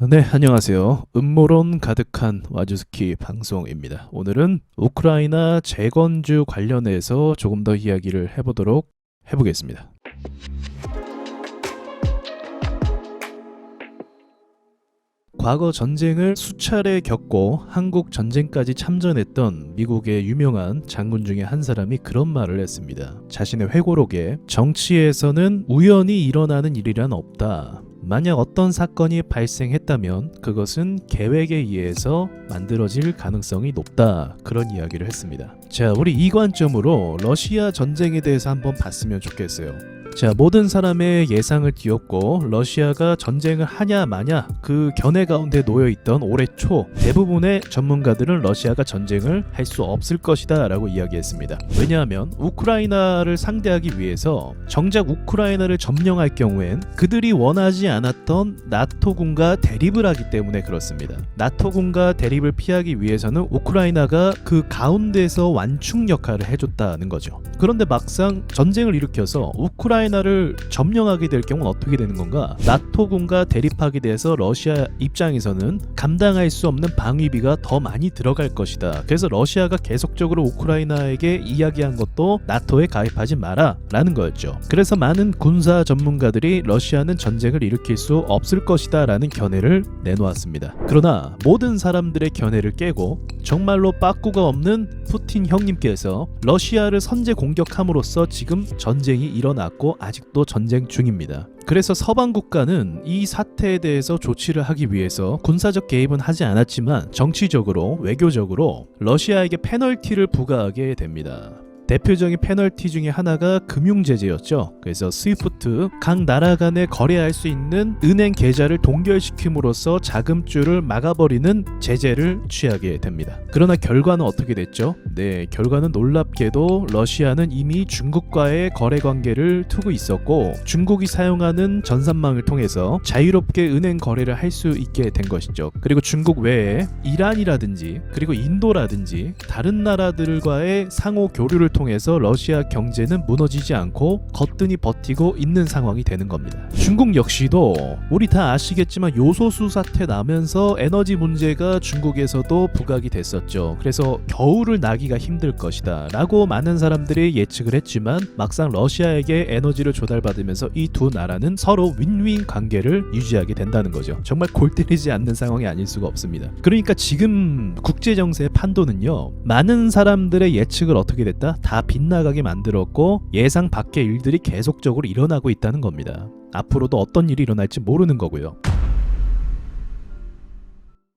네, 안녕하세요. 음모론 가득한 와주스키 방송입니다. 오늘은 우크라이나 재건주 관련해서 조금 더 이야기를 해보겠습니다. 과거 전쟁을 수차례 겪고 한국 전쟁까지 참전했던 미국의 유명한 장군 중에 한 사람이 그런 말을 했습니다. 자신의 회고록에 정치에서는 우연히 일어나는 일이란 없다. 만약 어떤 사건이 발생했다면 그것은 계획에 의해서 만들어질 가능성이 높다. 그런 이야기를 했습니다. 자, 우리 이 관점으로 러시아 전쟁에 대해서 한번 봤으면 좋겠어요. 자, 모든 사람의 예상을 뒤엎고 러시아가 전쟁을 하냐 마냐 그 견해 가운데 놓여있던 올해 초 대부분의 전문가들은 러시아가 전쟁을 할 수 없을 것이다 라고 이야기했습니다. 왜냐하면 우크라이나를 상대하기 위해서 정작 우크라이나를 점령할 경우엔 그들이 원하지 않았던 나토군과 대립을 하기 때문에 그렇습니다. 나토군과 대립을 피하기 위해서는 우크라이나가 그 가운데서 완충 역할을 해줬다는 거죠. 그런데 막상 전쟁을 일으켜서 우크라이나를 점령하게 될 경우는 어떻게 되는 건가? 나토군과 대립하게 돼서 러시아 입장에서는 감당할 수 없는 방위비가 더 많이 들어갈 것이다. 그래서 러시아가 계속적으로 우크라이나에게 이야기한 것도 나토에 가입하지 마라 라는 거였죠. 그래서 많은 군사 전문가들이 러시아는 전쟁을 일으킬 수 없을 것이다 라는 견해를 내놓았습니다. 그러나 모든 사람들의 견해를 깨고 정말로 빠꾸가 없는 푸틴 형님께서 러시아를 선제 공격함으로써 지금 전쟁이 일어났고 아직도 전쟁 중입니다. 그래서 서방 국가는 이 사태에 대해서 조치를 하기 위해서 군사적 개입은 하지 않았지만 정치적으로 외교적으로 러시아에게 페널티를 부과하게 됩니다. 대표적인 페널티 중에 하나가 금융제재였죠. 그래서 스위프트, 각 나라 간에 거래할 수 있는 은행 계좌를 동결시킴으로써 자금줄을 막아버리는 제재를 취하게 됩니다. 그러나 결과는 어떻게 됐죠? 네, 결과는 놀랍게도 러시아는 이미 중국과의 거래 관계를 두고 있었고 중국이 사용하는 전산망을 통해서 자유롭게 은행 거래를 할 수 있게 된 것이죠. 그리고 중국 외에 이란이라든지 그리고 인도라든지 다른 나라들과의 상호 교류를 통해서 러시아 경제는 무너지지 않고 거뜬히 버티고 있는 상황이 되는 겁니다. 중국 역시도 우리 다 아시겠지만 요소수 사태 나면서 에너지 문제가 중국에서도 부각이 됐었죠. 그래서 겨울을 나기가 힘들 것이다 라고 많은 사람들이 예측을 했지만 막상 러시아에게 에너지를 조달받으면서 이 두 나라는 서로 윈윈 관계를 유지하게 된다는 거죠. 정말 골 때리지 않는 상황이 아닐 수가 없습니다. 그러니까 지금 국제정세의 판도는요, 많은 사람들의 예측을 어떻게 됐다? 다 빗나가게 만들었고 예상 밖의 일들이 계속적으로 일어나고 있다는 겁니다. 앞으로도 어떤 일이 일어날지 모르는 거고요.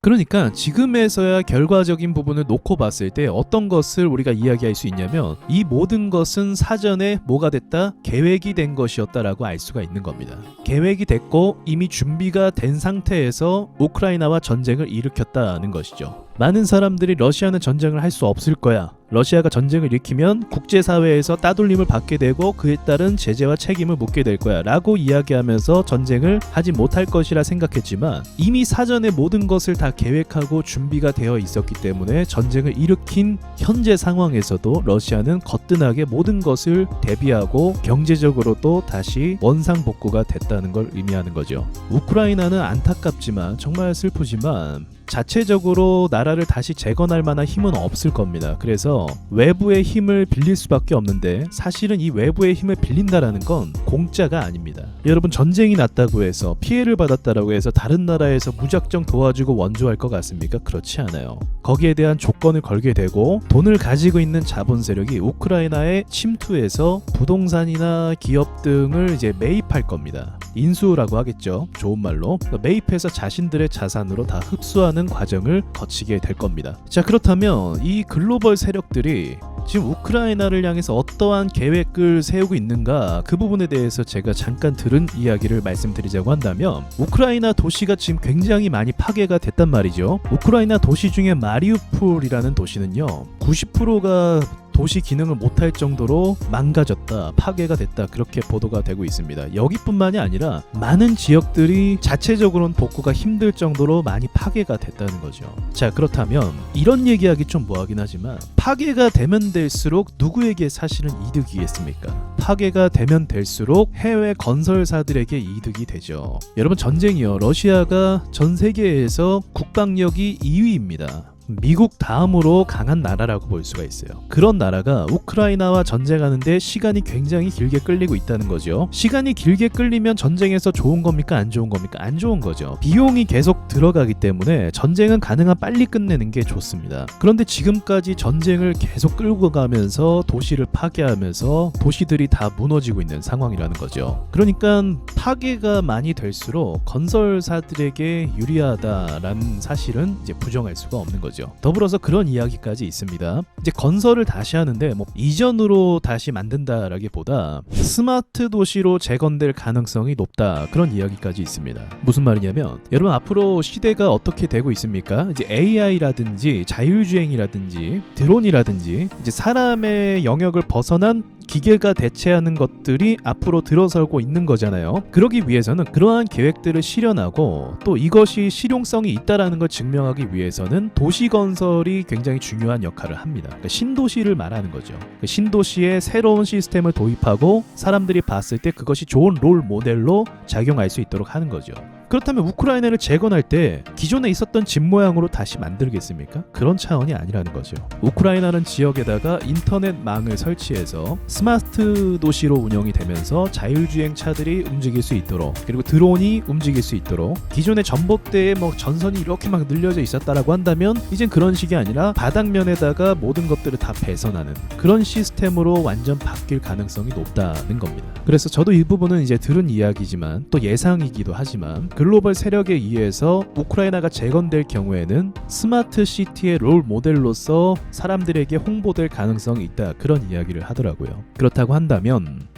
그러니까 지금에서야 결과적인 부분을 놓고 봤을 때 어떤 것을 우리가 이야기할 수 있냐면 이 모든 것은 사전에 뭐가 됐다? 계획이 된 것이었다라고 알 수가 있는 겁니다. 계획이 됐고 이미 준비가 된 상태에서 우크라이나와 전쟁을 일으켰다는 것이죠. 많은 사람들이 러시아는 전쟁을 할 수 없을 거야. 러시아가 전쟁을 일으키면 국제사회에서 따돌림을 받게 되고 그에 따른 제재와 책임을 묻게 될 거야 라고 이야기하면서 전쟁을 하지 못할 것이라 생각했지만 이미 사전에 모든 것을 다 계획하고 준비가 되어 있었기 때문에 전쟁을 일으킨 현재 상황에서도 러시아는 거뜬하게 모든 것을 대비하고 경제적으로도 다시 원상복구가 됐다는 걸 의미하는 거죠. 우크라이나는 안타깝지만 정말 슬프지만 자체적으로 나라를 다시 재건할 만한 힘은 없을 겁니다. 그래서 외부의 힘을 빌릴 수밖에 없는데 사실은 이 외부의 힘을 빌린다라는 건 공짜가 아닙니다. 여러분, 전쟁이 났다고 해서 피해를 받았다라고 해서 다른 나라에서 무작정 도와주고 원조할 것 같습니까? 그렇지 않아요. 거기에 대한 조건을 걸게 되고 돈을 가지고 있는 자본 세력이 우크라이나에 침투해서 부동산이나 기업 등을 이제 매입할 겁니다. 인수라고 하겠죠. 좋은 말로. 매입해서 자신들의 자산으로 다 흡수하는 과정을 거치게 될 겁니다. 자, 그렇다면 이 글로벌 세력들이 지금 우크라이나를 향해서 어떠한 계획을 세우고 있는가, 그 부분에 대해서 제가 잠깐 들은 이야기를 말씀드리자고 한다면 우크라이나 도시가 지금 굉장히 많이 파괴가 됐단 말이죠. 우크라이나 도시 중에 마리우폴이라는 도시는요 90%가 도시 기능을 못할 정도로 망가졌다, 파괴가 됐다, 그렇게 보도가 되고 있습니다. 여기뿐만이 아니라 많은 지역들이 자체적으로는 복구가 힘들 정도로 많이 파괴가 됐다는 거죠. 자, 그렇다면 이런 얘기하기 좀 뭐하긴 하지만 파괴가 되면 될수록 누구에게 사실은 이득이겠습니까? 파괴가 되면 될수록 해외 건설사들에게 이득이 되죠. 여러분, 전쟁이요, 러시아가 전 세계에서 국방력이 2위입니다. 미국 다음으로 강한 나라라고 볼 수가 있어요. 그런 나라가 우크라이나와 전쟁하는데 시간이 굉장히 길게 끌리고 있다는 거죠. 시간이 길게 끌리면 전쟁에서 좋은 겁니까? 안 좋은 겁니까? 안 좋은 거죠. 비용이 계속 들어가기 때문에 전쟁은 가능한 빨리 끝내는 게 좋습니다. 그런데 지금까지 전쟁을 계속 끌고 가면서 도시를 파괴하면서 도시들이 다 무너지고 있는 상황이라는 거죠. 그러니까 파괴가 많이 될수록 건설사들에게 유리하다라는 사실은 이제 부정할 수가 없는 거죠. 더불어서 그런 이야기까지 있습니다. 이제 건설을 다시 하는데 뭐 이전으로 다시 만든다라기보다 스마트 도시로 재건될 가능성이 높다, 그런 이야기까지 있습니다. 무슨 말이냐면, 여러분, 앞으로 시대가 어떻게 되고 있습니까? 이제 AI라든지 자율주행이라든지 드론이라든지 이제 사람의 영역을 벗어난 기계가 대체하는 것들이 앞으로 들어서고 있는 거잖아요. 그러기 위해서는 그러한 계획들을 실현하고 또 이것이 실용성이 있다라는 걸 증명하기 위해서는 도시 건설이 굉장히 중요한 역할을 합니다. 그러니까 신도시를 말하는 거죠. 신도시에 새로운 시스템을 도입하고 사람들이 봤을 때 그것이 좋은 롤 모델로 작용할 수 있도록 하는 거죠. 그렇다면 우크라이나를 재건할 때 기존에 있었던 집 모양으로 다시 만들겠습니까? 그런 차원이 아니라는 거죠. 우크라이나는 지역에다가 인터넷망을 설치해서 스마트 도시로 운영이 되면서 자율주행 차들이 움직일 수 있도록, 그리고 드론이 움직일 수 있도록, 기존의 전봇대에 뭐 전선이 이렇게 막 늘려져 있었다라고 한다면 이젠 그런 식이 아니라 바닥면에다가 모든 것들을 다 배선하는 그런 시스템으로 완전 바뀔 가능성이 높다는 겁니다. 그래서 저도 이 부분은 이제 들은 이야기지만 또 예상이기도 하지만 글로벌 세력에 의해서 우크라이나가 재건될 경우에는 스마트 시티의 롤 모델로서 사람들에게 홍보될 가능성이 있다, 그런 이야기를 하더라고요. 그렇다고 한다면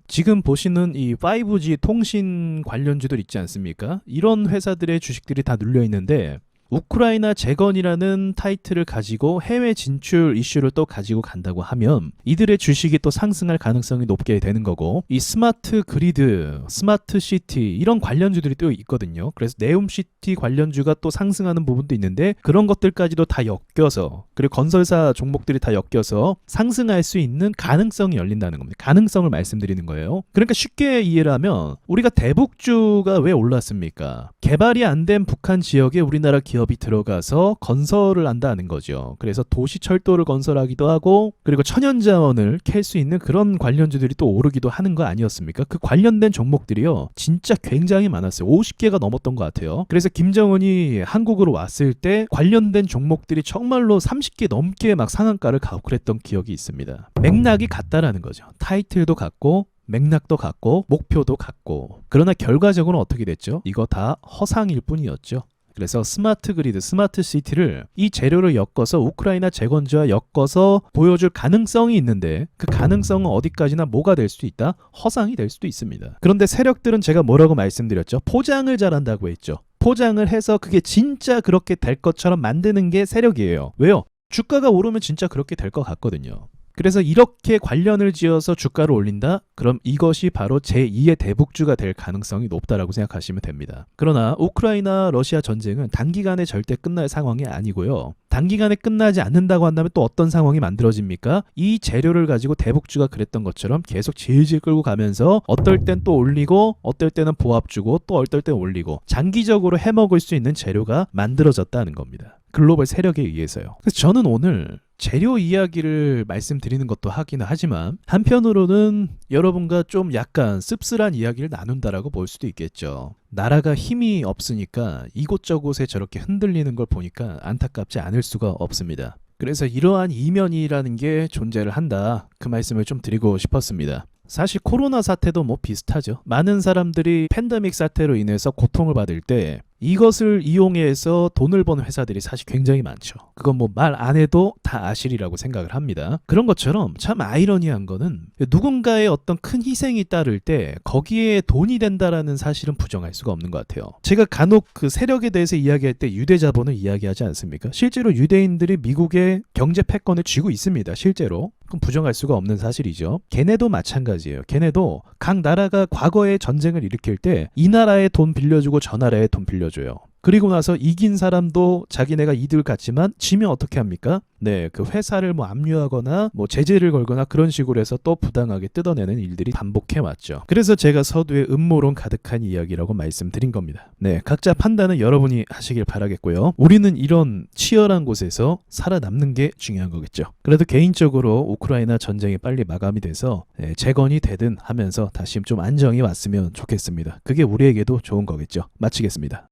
지금 보시는 이 5G 통신 관련주들 있지 않습니까? 이런 회사들의 주식들이 다 눌려 있는데 우크라이나 재건이라는 타이틀을 가지고 해외 진출 이슈를 또 가지고 간다고 하면 이들의 주식이 또 상승할 가능성이 높게 되는 거고, 이 스마트 그리드, 스마트 시티 이런 관련주들이 또 있거든요. 그래서 네옴시티 관련주가 또 상승하는 부분도 있는데 그런 것들까지도 다 엮여서, 그리고 건설사 종목들이 다 엮여서 상승할 수 있는 가능성이 열린다는 겁니다. 가능성을 말씀드리는 거예요. 그러니까 쉽게 이해를 하면 우리가 대북주가 왜 올랐습니까? 개발이 안 된 북한 지역에 우리나라 기업이 들어가서 건설을 한다는 거죠. 그래서 도시 철도를 건설하기도 하고, 그리고 천연자원을 캘 수 있는 그런 관련주들이 또 오르기도 하는 거 아니었습니까? 그 관련된 종목들이요, 진짜 굉장히 많았어요. 50개가 넘었던 것 같아요. 그래서 김정은이 한국으로 왔을 때 관련된 종목들이 정말로 30개 넘게 막 상한가를 가고 그랬던 기억이 있습니다. 맥락이 같다라는 거죠. 타이틀도 같고 맥락도 같고 목표도 같고. 그러나 결과적으로 어떻게 됐죠? 이거 다 허상일 뿐이었죠. 그래서 스마트 그리드, 스마트 시티를 이 재료를 엮어서 우크라이나 재건주와 엮어서 보여줄 가능성이 있는데 그 가능성은 어디까지나 뭐가 될 수도 있다? 허상이 될 수도 있습니다. 그런데 세력들은 제가 뭐라고 말씀드렸죠? 포장을 잘한다고 했죠. 포장을 해서 그게 진짜 그렇게 될 것처럼 만드는 게 세력이에요. 왜요? 주가가 오르면 진짜 그렇게 될 것 같거든요. 그래서 이렇게 관련을 지어서 주가를 올린다? 그럼 이것이 바로 제2의 대북주가 될 가능성이 높다라고 생각하시면 됩니다. 그러나 우크라이나 러시아 전쟁은 단기간에 절대 끝날 상황이 아니고요. 단기간에 끝나지 않는다고 한다면 또 어떤 상황이 만들어집니까? 이 재료를 가지고 대북주가 그랬던 것처럼 계속 질질 끌고 가면서 어떨 땐 또 올리고 어떨 때는 보합 주고 또 어떨 땐 올리고 장기적으로 해먹을 수 있는 재료가 만들어졌다는 겁니다. 글로벌 세력에 의해서요. 그래서 저는 오늘 재료 이야기를 말씀드리는 것도 하긴 하지만 한편으로는 여러분과 좀 약간 씁쓸한 이야기를 나눈다라고 볼 수도 있겠죠. 나라가 힘이 없으니까 이곳저곳에 저렇게 흔들리는 걸 보니까 안타깝지 않을 수가 없습니다. 그래서 이러한 이면이라는 게 존재를 한다, 그 말씀을 좀 드리고 싶었습니다. 사실 코로나 사태도 뭐 비슷하죠. 많은 사람들이 팬데믹 사태로 인해서 고통을 받을 때 이것을 이용해서 돈을 버는 회사들이 사실 굉장히 많죠. 그건 뭐 말 안 해도 다 아시리라고 생각을 합니다. 그런 것처럼 참 아이러니한 거는 누군가의 어떤 큰 희생이 따를 때 거기에 돈이 된다라는 사실은 부정할 수가 없는 것 같아요. 제가 간혹 그 세력에 대해서 이야기할 때 유대 자본을 이야기하지 않습니까? 실제로 유대인들이 미국의 경제 패권을 쥐고 있습니다. 실제로. 그럼 부정할 수가 없는 사실이죠. 걔네도 마찬가지예요. 걔네도 각 나라가 과거에 전쟁을 일으킬 때 이 나라에 돈 빌려주고 저 나라에 돈 빌려줘요. 그리고 나서 이긴 사람도 자기네가 이득을 갖지만 지면 어떻게 합니까? 네, 그 회사를 뭐 압류하거나 뭐 제재를 걸거나 그런 식으로 해서 또 부당하게 뜯어내는 일들이 반복해 왔죠. 그래서 제가 서두에 음모론 가득한 이야기라고 말씀드린 겁니다. 네, 각자 판단은 여러분이 하시길 바라겠고요. 우리는 이런 치열한 곳에서 살아남는 게 중요한 거겠죠. 그래도 개인적으로 우크라이나 전쟁이 빨리 마감이 돼서 재건이 되든 하면서 다시 좀 안정이 왔으면 좋겠습니다. 그게 우리에게도 좋은 거겠죠. 마치겠습니다.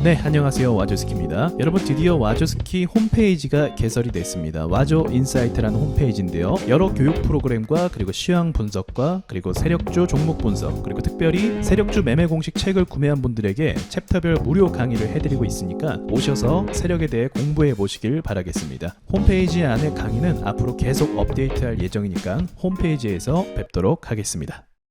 네, 안녕하세요. 와조스키입니다. 여러분, 드디어 와조스키 홈페이지가 개설이 됐습니다. 와조 인사이트라는 홈페이지인데요. 여러 교육 프로그램과 그리고 시황 분석과 그리고 세력주 종목 분석, 그리고 특별히 세력주 매매 공식 책을 구매한 분들에게 챕터별 무료 강의를 해드리고 있으니까 오셔서 세력에 대해 공부해 보시길 바라겠습니다. 홈페이지 안에 강의는 앞으로 계속 업데이트할 예정이니까 홈페이지에서 뵙도록 하겠습니다.